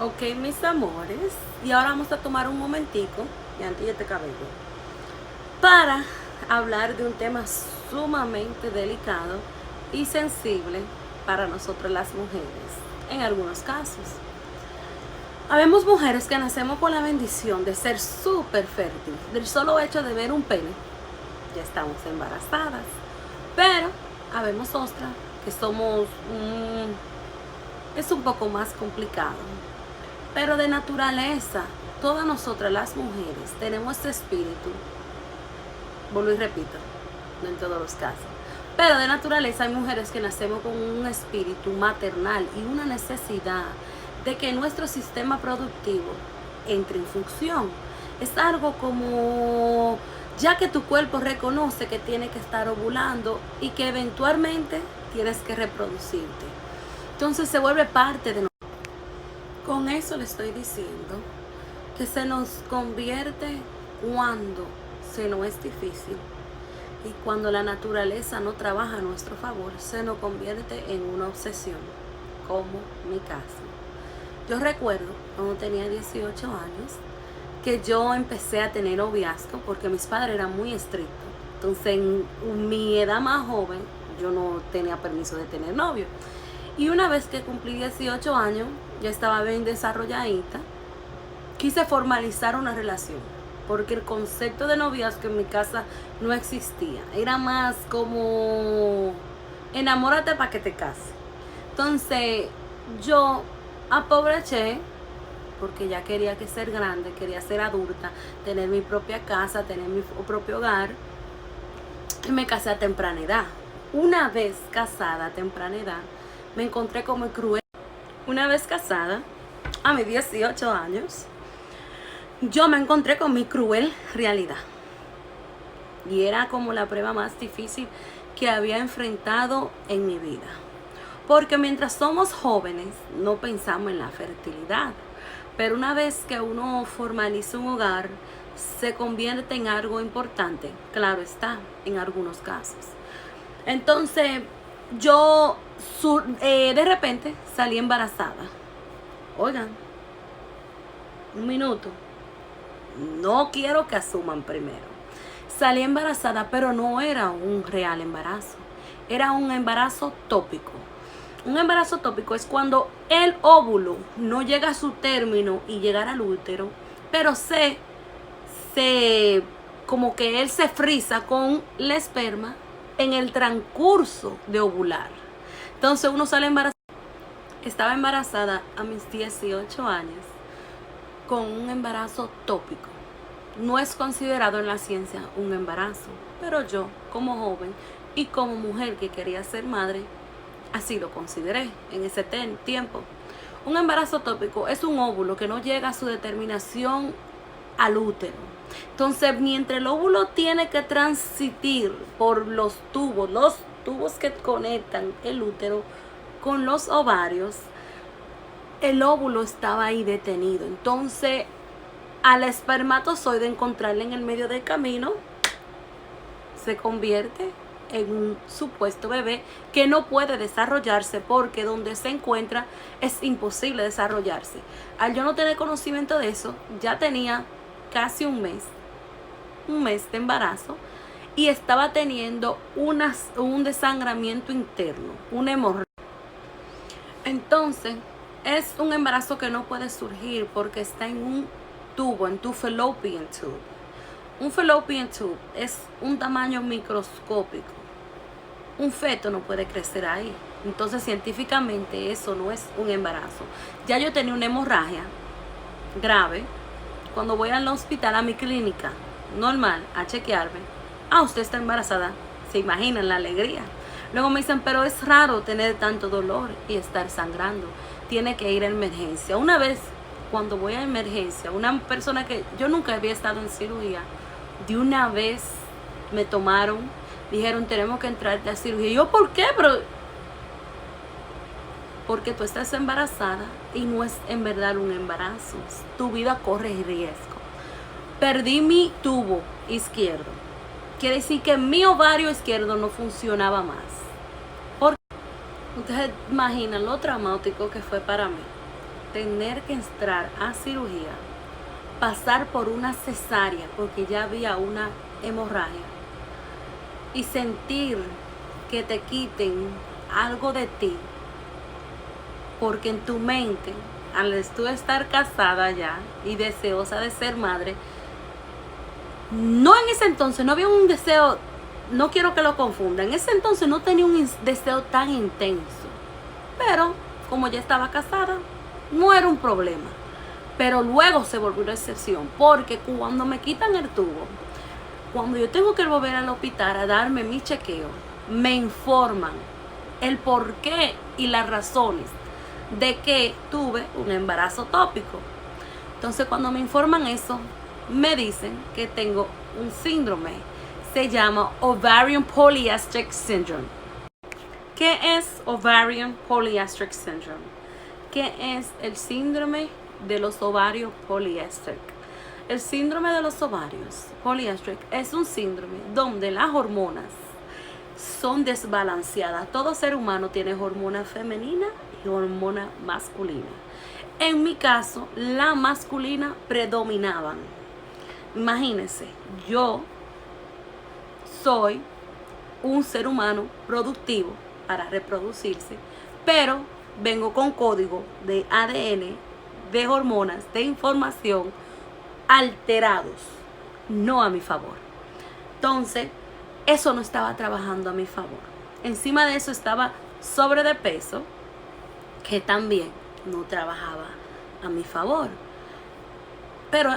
Ok, mis amores, y ahora vamos a tomar un momentico, y antes este cabello, para hablar de un tema sumamente delicado y sensible para nosotras las mujeres, en algunos casos. Habemos mujeres que nacemos con la bendición de ser súper fértil, del solo hecho de ver un pene, ya estamos embarazadas, pero habemos otras que somos, es un poco más complicado. Pero de naturaleza, todas nosotras las mujeres tenemos este espíritu, vuelvo y repito, no en todos los casos, pero de naturaleza hay mujeres que nacemos con un espíritu maternal y una necesidad de que nuestro sistema productivo entre en función. Es algo como, ya que tu cuerpo reconoce que tiene que estar ovulando y que eventualmente tienes que reproducirte. Entonces se vuelve parte de nosotros. Con eso le estoy diciendo que se nos convierte cuando se nos es difícil y cuando la naturaleza no trabaja a nuestro favor, se nos convierte en una obsesión, como mi caso. Yo recuerdo cuando tenía 18 años que yo empecé a tener noviazgo porque mis padres eran muy estrictos. Entonces en mi edad más joven yo no tenía permiso de tener novio. Y una vez que cumplí 18 años, ya estaba bien desarrolladita, quise formalizar una relación, porque el concepto de noviazgo en mi casa no existía. Era más como, enamórate para que te cases. Entonces, yo aproveché, porque ya quería que ser grande, quería ser adulta, tener mi propia casa, tener mi propio hogar, y me casé a temprana edad. Una vez casada a temprana edad, me encontré como cruel. Una vez casada, a mis 18 años, yo me encontré con mi cruel realidad. Y era como la prueba más difícil que había enfrentado en mi vida. Porque mientras somos jóvenes, no pensamos en la fertilidad. Pero una vez que uno formaliza un hogar, se convierte en algo importante. Claro está, en algunos casos. Entonces, yo de repente salí embarazada. Oigan, un minuto. No quiero que asuman primero. Salí embarazada, pero no era un real embarazo. Era un embarazo tópico. Un embarazo tópico es cuando el óvulo no llega a su término y llegar al útero, pero como que él se frisa con la esperma en el transcurso de ovular. Entonces uno sale embarazada. Estaba embarazada a mis 18 años con un embarazo tópico. No es considerado en la ciencia un embarazo, pero yo, como joven y como mujer que quería ser madre, así lo consideré en ese tiempo. Un embarazo tópico es un óvulo que no llega a su determinación al útero. Entonces, mientras el óvulo tiene que transitir por los tubos que conectan el útero con los ovarios, el óvulo estaba ahí detenido. Entonces, al espermatozoide encontrarle en el medio del camino, se convierte en un supuesto bebé que no puede desarrollarse porque donde se encuentra es imposible desarrollarse. Al yo no tener conocimiento de eso, ya tenía casi un mes de embarazo y estaba teniendo un desangramiento interno, una hemorragia. Entonces, es un embarazo que no puede surgir porque está en un tubo, en tu fallopian tube. Un fallopian tube es un tamaño microscópico. Un feto no puede crecer ahí. Entonces, científicamente, eso no es un embarazo. Ya yo tenía una hemorragia grave. Cuando voy al hospital, a mi clínica normal, a chequearme, usted está embarazada. Se imaginan la alegría. Luego me dicen, pero es raro tener tanto dolor y estar sangrando. Tiene que ir a emergencia. Una vez, cuando voy a emergencia, una persona que yo nunca había estado en cirugía, de una vez me tomaron, dijeron, tenemos que entrarte a cirugía. Y yo, ¿por qué? Porque tú estás embarazada y no es en verdad un embarazo. Tu vida corre riesgo. Perdí mi tubo izquierdo. Quiere decir que mi ovario izquierdo no funcionaba más. Ustedes imaginan lo traumático que fue para mí. tener que entrar a cirugía, pasar por una cesárea porque ya había una hemorragia y sentir que te quiten algo de ti, porque en tu mente, al tú estar casada ya y deseosa de ser madre, no en ese entonces, no había un deseo, no quiero que lo confundan, en ese entonces no tenía un deseo tan intenso, pero como ya estaba casada, no era un problema. Pero luego se volvió una excepción, porque cuando me quitan el tubo, cuando yo tengo que volver al hospital a darme mi chequeo, me informan el por qué y las razones de que tuve un embarazo tópico. Entonces cuando me informan eso, me dicen que tengo un síndrome, se llama Ovarian Polycystic Syndrome. ¿Qué es Ovarian Polycystic Syndrome? ¿Qué es el síndrome de los ovarios poliéster? El síndrome de los ovarios poliéster es un síndrome donde las hormonas son desbalanceadas. Todo ser humano tiene hormona femenina y hormona masculina. En mi caso, la masculina predominaban. Imagínense, yo soy un ser humano productivo para reproducirse, pero vengo con código de ADN, de hormonas, de información alterados, no a mi favor. Entonces, eso no estaba trabajando a mi favor. Encima de eso estaba sobre de peso, que también no trabajaba a mi favor. Pero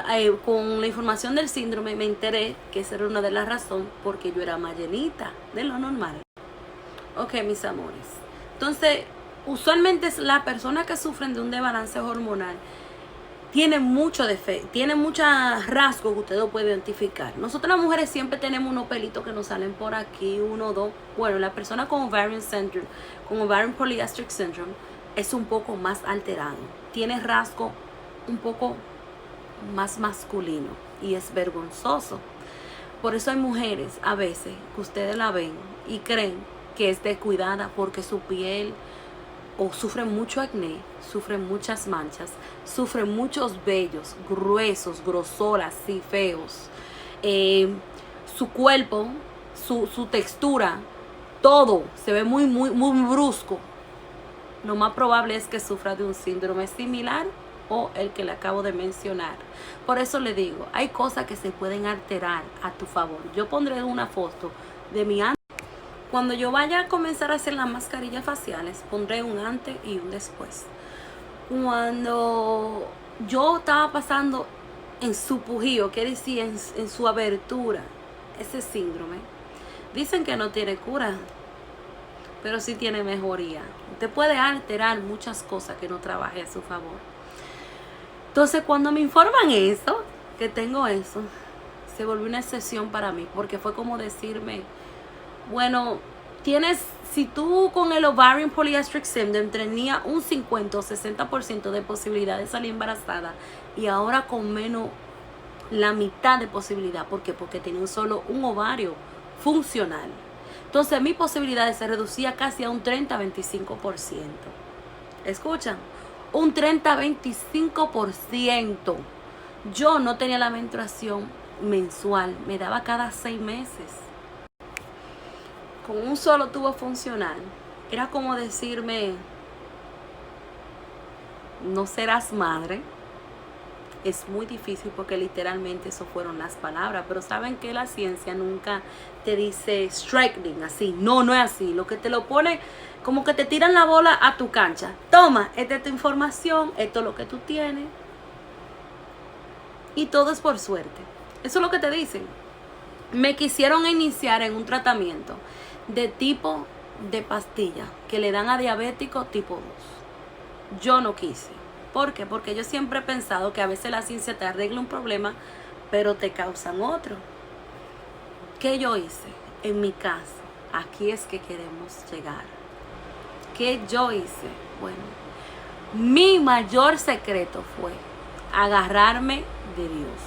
con la información del síndrome me enteré que esa era una de las razones porque yo era más llenita de lo normal. Ok, mis amores. Entonces, usualmente es la persona que sufren de un desbalance hormonal tiene mucho defecto, tiene muchos rasgos que usted lo puede identificar. Nosotros las mujeres siempre tenemos unos pelitos que nos salen por aquí, uno o dos. Bueno, la persona con Ovarian Syndrome, con Ovarian Polycystic Syndrome, es un poco más alterado. Tiene rasgo un poco más masculino y es vergonzoso. Por eso hay mujeres a veces que ustedes la ven y creen que es descuidada porque su piel o sufre mucho acné, sufre muchas manchas, sufre muchos vellos gruesos, grosoras, así feos. Su cuerpo, su textura, todo se ve muy brusco. Lo más probable es que sufra de un síndrome similar o el que le acabo de mencionar. Por eso le digo, hay cosas que se pueden alterar a tu favor. Yo pondré una foto de mi antes. Cuando yo vaya a comenzar a hacer las mascarillas faciales, pondré un antes y un después. Cuando yo estaba pasando en su pujío, que decía en su abertura, ese síndrome, dicen que no tiene cura, pero sí tiene mejoría. Usted puede alterar muchas cosas que no trabaje a su favor. Entonces, cuando me informan eso, que tengo eso, se volvió una excepción para mí, porque fue como decirme, bueno, si tú con el Ovarian Polycystic Syndrome tenía un 50 o 60% de posibilidad de salir embarazada y ahora con menos la mitad de posibilidad. ¿Por qué? Porque tenía solo un ovario funcional. Entonces mi posibilidad se reducía casi a un 30-25%. ¿Escuchan? Un 30-25%. Yo no tenía la menstruación mensual, me daba cada 6 meses. Con un solo tubo funcional, era como decirme, no serás madre. Es muy difícil porque literalmente eso fueron las palabras, pero saben que la ciencia nunca te dice striking así, no es así, lo que te lo pone como que te tiran la bola a tu cancha, toma, esta es tu información, esto es lo que tú tienes y todo es por suerte, eso es lo que te dicen. Me quisieron iniciar en un tratamiento de tipo de pastilla que le dan a diabético tipo 2. Yo no quise. ¿Por qué? Porque yo siempre he pensado que a veces la ciencia te arregla un problema, pero te causan otro. ¿Qué yo hice? En mi caso, aquí es que queremos llegar. ¿Qué yo hice? Bueno, mi mayor secreto fue agarrarme de Dios.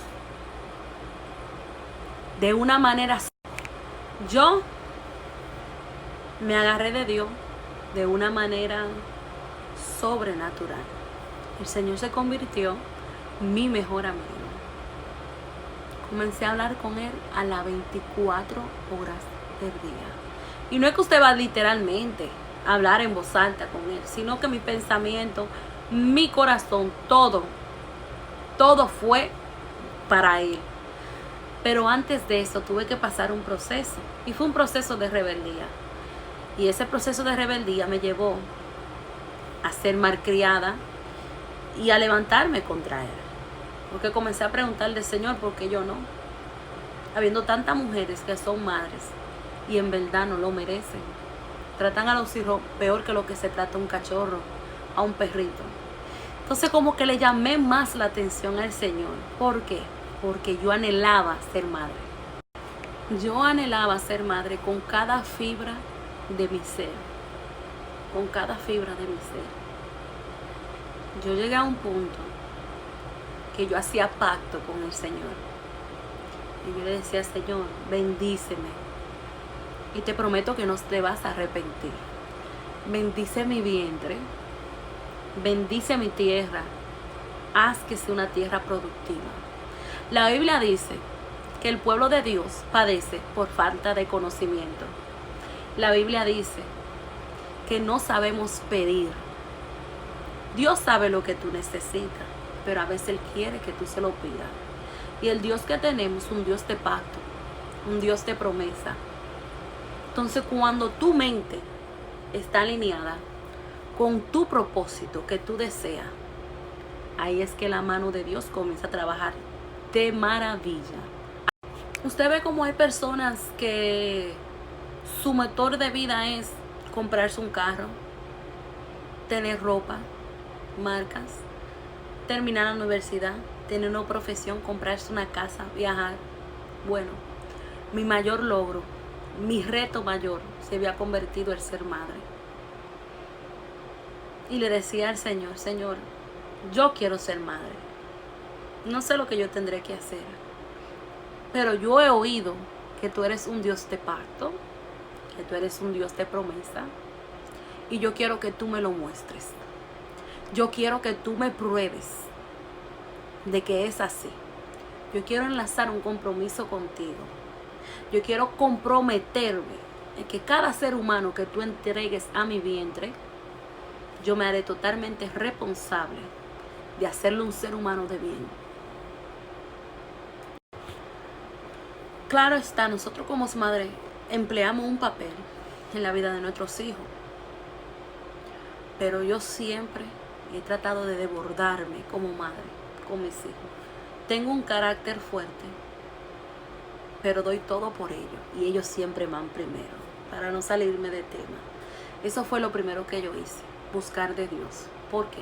De una manera, yo me agarré de Dios de una manera sobrenatural. el Señor se convirtió en mi mejor amigo. Comencé a hablar con Él a las 24 horas del día. Y no es que usted va literalmente a hablar en voz alta con Él, sino que mi pensamiento, mi corazón, todo fue para Él. Pero antes de eso tuve que pasar un proceso, y fue un proceso de rebeldía. Y ese proceso de rebeldía me llevó a ser malcriada y a levantarme contra Él. Porque comencé a preguntarle, Señor, ¿por qué yo no? Habiendo tantas mujeres que son madres y en verdad no lo merecen. Tratan a los hijos peor que lo que se trata a un cachorro, a un perrito. Entonces como que le llamé más la atención al Señor. ¿Por qué? Porque yo anhelaba ser madre. Yo anhelaba ser madre con cada fibra de mi ser. Con cada fibra de mi ser. Yo llegué a un punto que yo hacía pacto con el Señor. Y yo le decía, Señor, bendíceme. Y te prometo que no te vas a arrepentir. Bendice mi vientre. Bendice mi tierra. Haz que sea una tierra productiva. La Biblia dice que el pueblo de Dios padece por falta de conocimiento. La Biblia dice que no sabemos pedir. Dios sabe lo que tú necesitas, pero a veces Él quiere que tú se lo pidas. Y el Dios que tenemos es un Dios de pacto, un Dios de promesa. Entonces cuando tu mente está alineada con tu propósito que tú deseas, ahí es que la mano de Dios comienza a trabajar de maravilla. Usted ve cómo hay personas que su motor de vida es comprarse un carro, tener ropa, marcas, terminar la universidad, tener una profesión, comprarse una casa, viajar. Bueno, mi mayor logro, mi reto mayor se había convertido en ser madre. Y le decía al Señor, Señor, yo quiero ser madre. No sé lo que yo tendré que hacer, pero yo he oído que tú eres un Dios de pacto, que tú eres un Dios de promesa, y yo quiero que tú me lo muestres. Yo quiero que tú me pruebes de que es así. Yo quiero enlazar un compromiso contigo. Yo quiero comprometerme en que cada ser humano que tú entregues a mi vientre, yo me haré totalmente responsable de hacerle un ser humano de bien. Claro está, nosotros como madres empleamos un papel en la vida de nuestros hijos. Pero yo siempre he tratado de desbordarme como madre con mis hijos. Tengo un carácter fuerte, pero doy todo por ellos. Y ellos siempre van primero, para no salirme de tema. Eso fue lo primero que yo hice, buscar de Dios. ¿Por qué?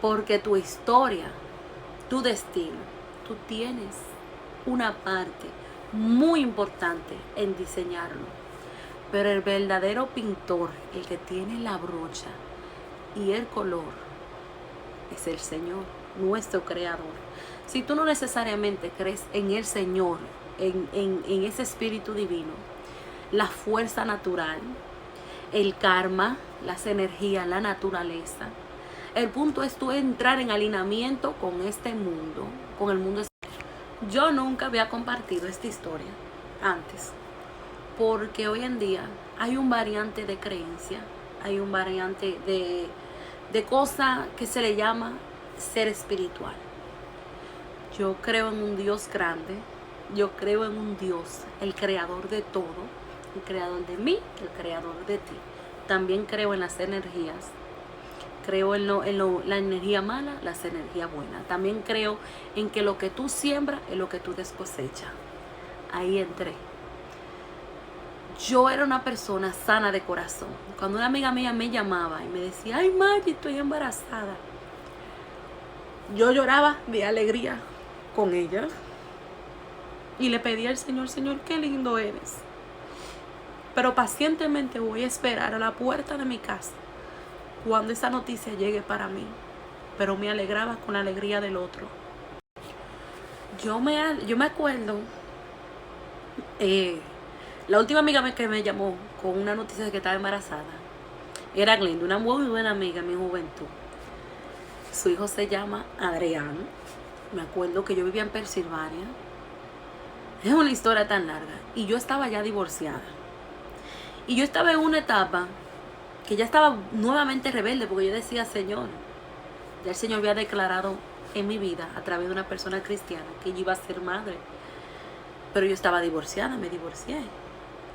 Porque tu historia, tu destino, tú tienes una parte muy importante en diseñarlo. Pero el verdadero pintor, el que tiene la brocha y el color, es el Señor, nuestro Creador. Si tú no necesariamente crees en el Señor, en ese espíritu divino, la fuerza natural, el karma, las energías, la naturaleza, el punto es tú entrar en alineamiento con este mundo, con el mundo. Yo nunca había compartido esta historia antes, porque hoy en día hay un variante de creencia, hay un variante de cosa que se le llama ser espiritual. Yo creo en un Dios grande, yo creo en un Dios, el creador de todo, el creador de mí, el creador de ti. También creo en las energías, creo en la energía mala, las energías buenas. También creo en que lo que tú siembras es lo que tú cosechas. Ahí entré. Yo era una persona sana de corazón. Cuando una amiga mía me llamaba y me decía, ay Maggie, estoy embarazada, yo lloraba de alegría con ella y le pedí al Señor, Señor, qué lindo eres, pero pacientemente voy a esperar a la puerta de mi casa cuando esa noticia llegue para mí. Pero me alegraba con la alegría del otro. Yo me acuerdo, la última amiga que me llamó con una noticia de que estaba embarazada era Glenda, una muy buena amiga en mi juventud. Su hijo se llama Adrián. Me acuerdo que yo vivía en Pensilvania. Es una historia tan larga. Y yo estaba ya divorciada. Y yo estaba en una etapa que ya estaba nuevamente rebelde, porque yo decía, Señor, ya el Señor había declarado en mi vida a través de una persona cristiana que yo iba a ser madre. Pero yo estaba divorciada, me divorcié.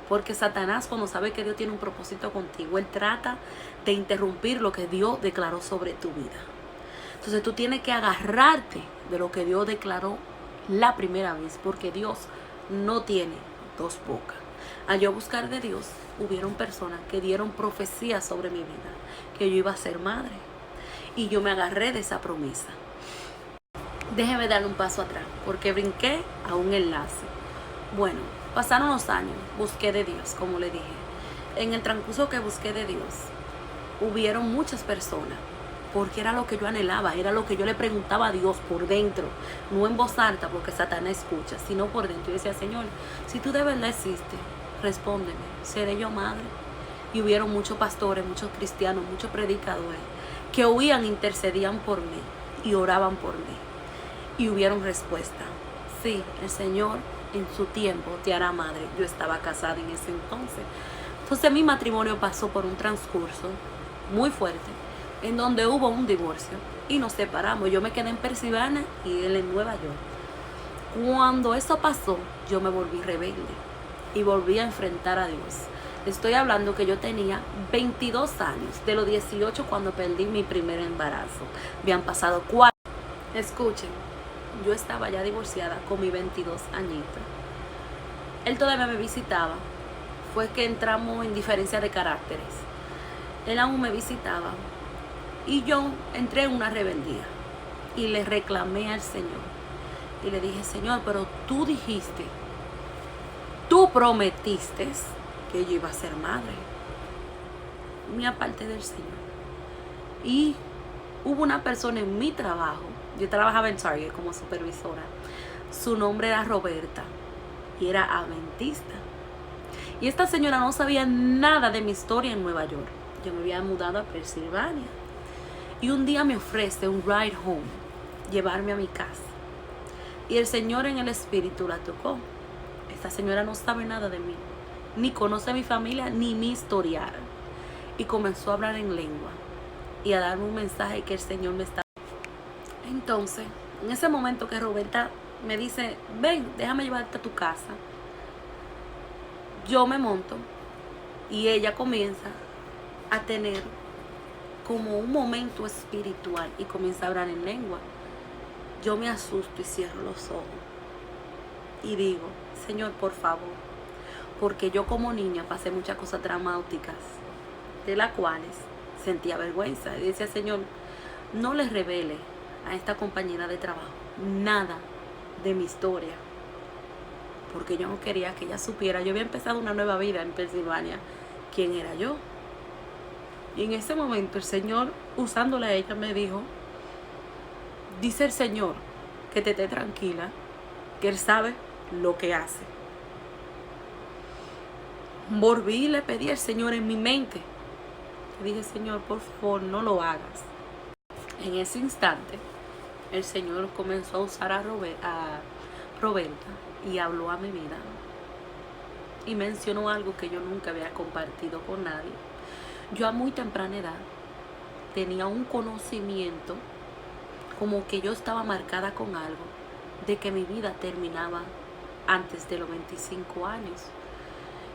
Porque Satanás, cuando sabe que Dios tiene un propósito contigo, él trata de interrumpir lo que Dios declaró sobre tu vida. Entonces tú tienes que agarrarte de lo que Dios declaró la primera vez, porque Dios no tiene dos bocas. Al yo buscar de Dios, hubieron personas que dieron profecía sobre mi vida, que yo iba a ser madre. Y yo me agarré de esa promesa. Déjeme darle un paso atrás, porque brinqué a un enlace. Bueno, pasaron los años, busqué de Dios, como le dije. En el transcurso que busqué de Dios, hubieron muchas personas, porque era lo que yo anhelaba, era lo que yo le preguntaba a Dios por dentro, no en voz alta, porque Satanás escucha, sino por dentro. Yo decía, Señor, si tú de verdad existes, respóndeme, ¿seré yo madre? Y hubieron muchos pastores, muchos cristianos, muchos predicadores, que oían, intercedían por mí y oraban por mí. Y hubieron respuesta. Sí, el Señor en su tiempo te hará madre. Yo estaba casada en ese entonces. Entonces mi matrimonio pasó por un transcurso muy fuerte, en donde hubo un divorcio y nos separamos. Yo me quedé en Pensilvania y él en Nueva York. Cuando eso pasó, yo me volví rebelde y volví a enfrentar a Dios. Estoy hablando que yo tenía 22 años, de los 18 cuando perdí mi primer embarazo. Me han pasado 4. Escuchen, yo estaba ya divorciada con mis 22 añitos. Él todavía me visitaba. Fue que entramos en diferencia de caracteres. Él aún me visitaba. Y yo entré en una rebeldía. Y le reclamé al Señor. Y le dije, Señor, pero tú dijiste, tú prometiste que yo iba a ser madre. Me aparté del Señor. Y hubo una persona en mi trabajo. Yo trabajaba en Target como supervisora. Su nombre era Roberta. Y era adventista. Y esta señora no sabía nada de mi historia en Nueva York. Yo me había mudado a Pensilvania. Y un día me ofrece un ride home, llevarme a mi casa. Y el Señor en el espíritu la tocó. Esta señora no sabe nada de mí, ni conoce a mi familia, ni mi historial. Y comenzó a hablar en lengua y a darme un mensaje que el Señor me estaba. Entonces, en ese momento que Roberta me dice, ven, déjame llevarte a tu casa, yo me monto y ella comienza a tener como un momento espiritual y comienza a hablar en lengua. Yo me asusto y cierro los ojos y digo, Señor, por favor, porque yo como niña pasé muchas cosas traumáticas de las cuales sentía vergüenza y decía, Señor, no les revele a esta compañera de trabajo nada de mi historia, porque yo no quería que ella supiera. Yo había empezado una nueva vida en Pensilvania, quién era yo. Y en ese momento el Señor, usándola a ella, me dijo, dice el Señor que te esté tranquila, que Él sabe lo que hace. Volví y le pedí al Señor en mi mente. Le dije, Señor, por favor, no lo hagas. En ese instante, el Señor comenzó a usar a Roberta y habló a mi vida. Y mencionó algo que yo nunca había compartido con nadie. Yo a muy temprana edad tenía un conocimiento como que yo estaba marcada con algo de que mi vida terminaba antes de los 25 años.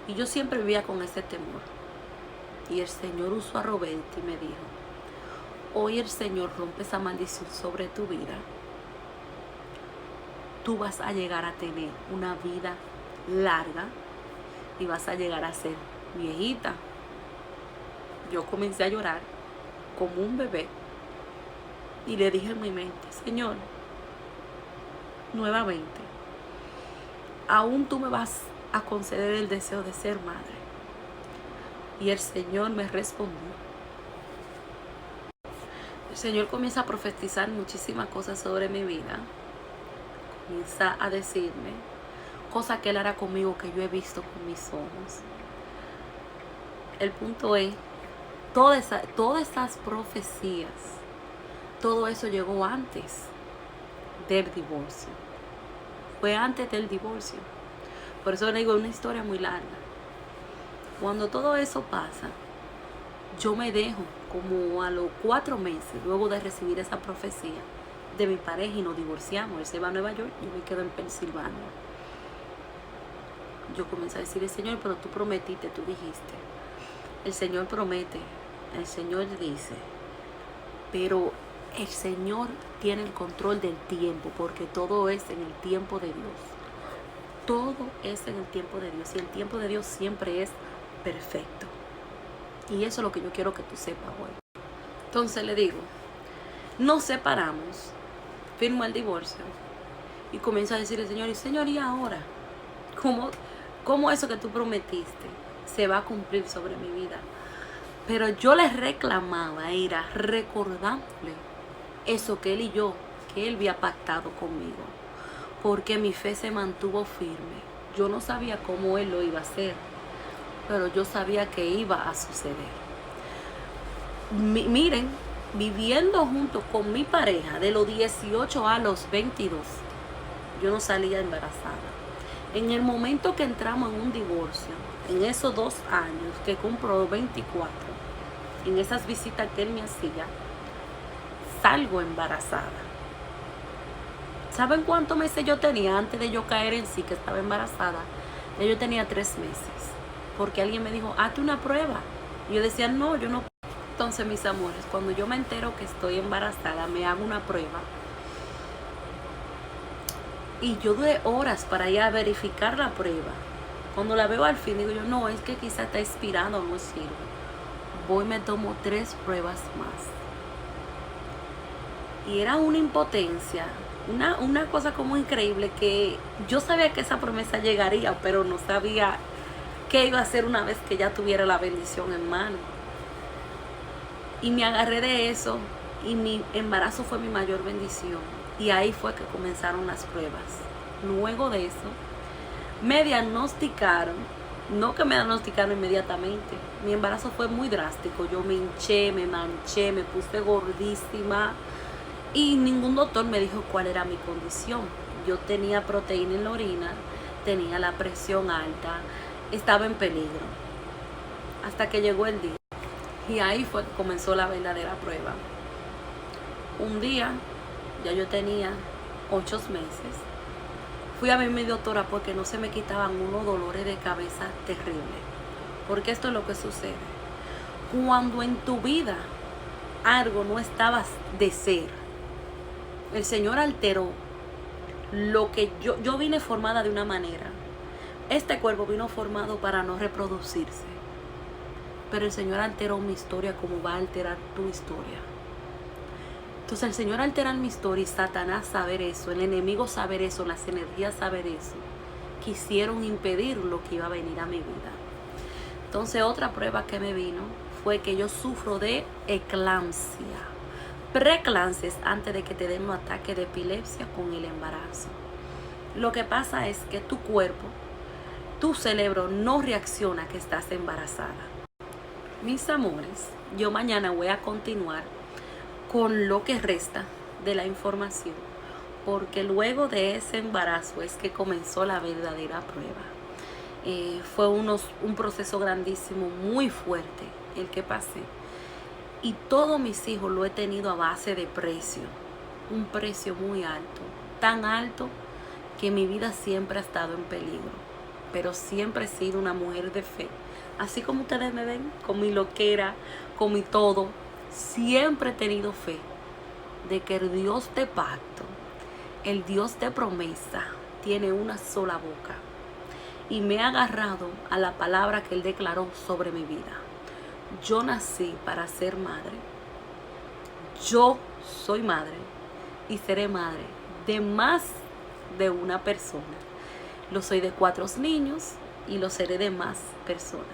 Y yo siempre vivía con ese temor. Y el Señor usó a Roberta y me dijo, hoy el Señor rompe esa maldición sobre tu vida. Tú vas a llegar a tener una vida larga y vas a llegar a ser viejita. Yo comencé a llorar como un bebé y le dije en mi mente, Señor, nuevamente, aún tú me vas a conceder el deseo de ser madre. Y el Señor me respondió. El Señor comienza a profetizar muchísimas cosas sobre mi vida. Comienza a decirme cosas que Él hará conmigo que yo he visto con mis ojos. El punto es, todas esas profecías todo eso llegó antes del divorcio. Fue antes del divorcio. Por eso le digo, es una historia muy larga. Cuando todo eso pasa, yo me dejo como a los 4 meses, luego de recibir esa profecía de mi pareja, y nos divorciamos. Él se va a Nueva York, yo me quedo en Pensilvania. Yo comencé a decirle, Señor, pero tú prometiste, tú dijiste. El Señor promete, el Señor dice, pero el Señor tiene el control del tiempo, porque todo es en el tiempo de Dios. Todo es en el tiempo de Dios, y el tiempo de Dios siempre es perfecto. Y eso es lo que yo quiero que tú sepas hoy. Entonces le digo, nos separamos, firmo el divorcio y comienzo a decirle, Señor, ¿y ahora? ¿Cómo eso que tú prometiste se va a cumplir sobre mi vida? Pero yo le reclamaba, era recordándole eso que él había pactado conmigo, porque mi fe se mantuvo firme. Yo no sabía cómo él lo iba a hacer, pero yo sabía que iba a suceder. Miren, viviendo junto con mi pareja de los 18 a los 22, yo no salía embarazada. En el momento que entramos en un divorcio, en esos 2 años que cumplo 24, en esas visitas que él me hacía, salgo embarazada. ¿Saben cuántos meses yo tenía antes de yo caer en sí que estaba embarazada? Yo tenía 3 meses, porque alguien me dijo, hazte una prueba. Y yo decía, no, yo no. Entonces, mis amores, cuando yo me entero que estoy embarazada, me hago una prueba. Y yo duré horas para ir a verificar la prueba. Cuando la veo al fin, digo yo, no, es que quizá está expirado, no sirve. Voy y me tomo 3 pruebas más. Y era una impotencia, una cosa como increíble, que yo sabía que esa promesa llegaría, pero no sabía qué iba a hacer una vez que ya tuviera la bendición en mano. Y me agarré de eso, y mi embarazo fue mi mayor bendición. Y ahí fue que comenzaron las pruebas. Luego de eso, me diagnosticaron, no que me diagnosticaron inmediatamente. Mi embarazo fue muy drástico. Yo me hinché, me manché, me puse gordísima. Y ningún doctor me dijo cuál era mi condición. Yo tenía proteína en la orina, tenía la presión alta, estaba en peligro. Hasta que llegó el día. Y ahí fue que comenzó la verdadera prueba. Un día, ya yo tenía 8 meses, fui a ver a mi doctora porque no se me quitaban unos dolores de cabeza terribles. Porque esto es lo que sucede. Cuando en tu vida algo no estaba de ser, el Señor alteró lo que yo vine formada de una manera. Este cuerpo vino formado para no reproducirse. Pero el Señor alteró mi historia como va a alterar tu historia. Entonces el Señor altera mi historia, y Satanás saber eso, el enemigo saber eso, las energías saber eso, quisieron impedir lo que iba a venir a mi vida. Entonces otra prueba que me vino fue que yo sufro de eclampsia. Preeclampsia es antes de que te den un ataque de epilepsia con el embarazo. Lo que pasa es que tu cuerpo, tu cerebro no reacciona que estás embarazada. Mis amores, yo mañana voy a continuar con lo que resta de la información, porque luego de ese embarazo es que comenzó la verdadera prueba. Fue un proceso grandísimo, muy fuerte el que pasé, y todos mis hijos lo he tenido a base de precio, un precio muy alto, tan alto que mi vida siempre ha estado en peligro, pero siempre he sido una mujer de fe. Así como ustedes me ven, con mi loquera, con mi todo, siempre he tenido fe de que el Dios de pacto, el Dios de promesa, tiene una sola boca. Y me he agarrado a la palabra que Él declaró sobre mi vida. Yo nací para ser madre. Yo soy madre y seré madre de más de una persona. Lo soy de 4 niños y lo seré de más personas.